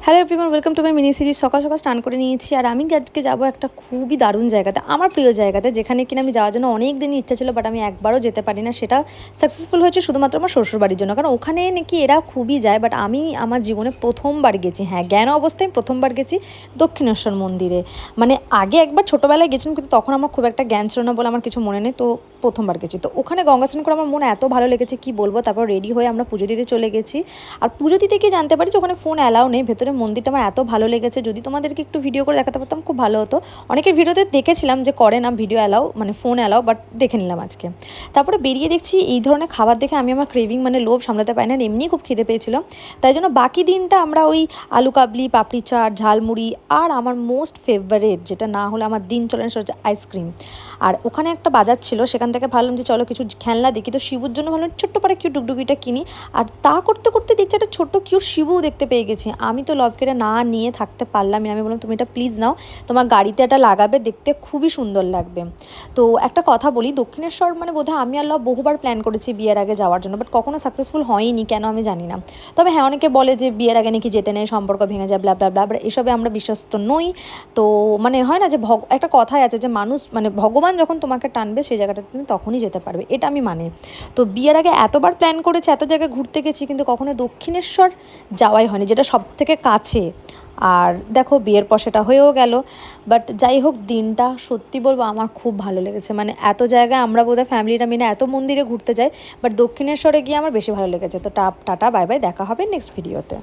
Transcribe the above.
Hello everyone, welcome to my mini series. সকাল সকাল স্নান করে নিয়েছি আর আমি আজকে যাবো একটা খুবই দারুণ জায়গাতে, আমার প্রিয় জায়গাতে, যেখানে কিনা আমি যাওয়ার জন্য অনেক দিন ইচ্ছা ছিল, বাট আমি একবারও যেতে পারি না। সেটা সাকসেসফুল হয়েছে শুধুমাত্র আমার শ্বশুরবাড়ির জন্য, কারণ ওখানে নাকি এরা খুবই যায়, বাট আমি আমার জীবনে প্রথমবার গেছি। হ্যাঁ, জ্ঞান অবস্থায় প্রথমবার গেছি দক্ষিণেশ্বর মন্দিরে। মানে আগে একবার ছোটোবেলায় গেছিলাম, কিন্তু তখন আমার খুব একটা জ্ঞান ছিল না বলে আমার কিছু মনে নেই। তো প্রথমবার গেছি, তো ওখানে গঙ্গা স্নান করে আমার মনে এত ভালো লেগেছে কি বলবো। তারপর রেডি হয়ে আমরা পুজো দিতে চলে গেছি। আর পুজো দিতে গিয়ে জানতে পারি যে ওখানে ফোন অ্যালাউ নেই ভেতরে। মন্দিরটা আমার এত ভালো লেগেছে, যদি তোমাদেরকে একটু ভিডিও করে দেখাতে পারতাম খুব ভালো হতো। অনেকের ভিডিওতে দেখেছিলাম যে করে না ভিডিও অ্যালাউ, মানে ফোন অ্যালাউ, বাট দেখে নিলাম আজকে। তারপরে বেরিয়ে দেখছি এই ধরনের খাবার দেখে আমি আমার ক্রেভিং, মানে লোভ সামলাতে পারি না, এমনি খুব খিদে পেয়েছিল। তাই জন্য বাকি দিনটা আমরা ওই আলু কাবলি, পাপড়ি চাট, ঝালমুড়ি, আর আমার মোস্ট ফেভারেট যেটা না হলে আমার দিন চলে না সেটা হচ্ছে আইসক্রিম। আর ওখানে একটা বাজার ছিল, সেখান থেকে ভাবলাম যে চলো কিছু খেলনা দেখি। তো শিবুর জন্য ভাবলাম ছোট্ট পারে কিউ ডুগডুগিটা কিনি। আর তা করতে করতে দেখছি একটা ছোট্ট কিউট শিবু দেখতে পেয়ে গেছি। আমি তো লবকেটা না নিয়ে থাকতে পারলাম না। আমি বললাম তুমি এটা প্লিজ নাও, তোমার গাড়িতে এটা লাগাবে, দেখতে খুবই সুন্দর লাগবে। তো একটা কথা বলি, দক্ষিণেশ্বর মানে বোধহয় আমি আর লব বহুবার প্ল্যান করেছি বিয়ের আগে যাওয়ার জন্য, বাট কখনো সাকসেসফুল হয়নি, কেন আমি জানি না। তবে হ্যাঁ, অনেকে বলে যে বিয়ের আগে নাকি যেতে নেই, সম্পর্ক ভেঙে যায়, ব্লা ব্লা ব্লা, বাট এসবে আমরা বিশ্বস্ত নই। তো মানে হয় না যে একটা কথাই আছে যে মানুষ মানে ভগবান যখন তোমাকে টানবে সেই জায়গাটাতে তুমি তখনই যেতে পারবে, এটা আমি মানি। তো বিয়ের আগে এতবার প্ল্যান করেছি, এত জায়গায় ঘুরতে গেছি, কিন্তু কখনো দক্ষিণেশ্বর যাওয়াই হয়নি, যেটা সব থেকে কাছে। আর দেখো বিয়ের পর সেটা হয়েও গেল। বাট যাই হোক, দিনটা সত্যি বলবো আমার খুব ভালো লেগেছে। মানে এত জায়গায় আমরা বোধহয় ফ্যামিলিটা মিলে এত মন্দিরে ঘুরতে যাই, বাট দক্ষিণেশ্বরে গিয়ে আমার বেশি ভালো লেগেছে। তো টাটা, বাই বাই, দেখা হবে নেক্সট ভিডিওতে।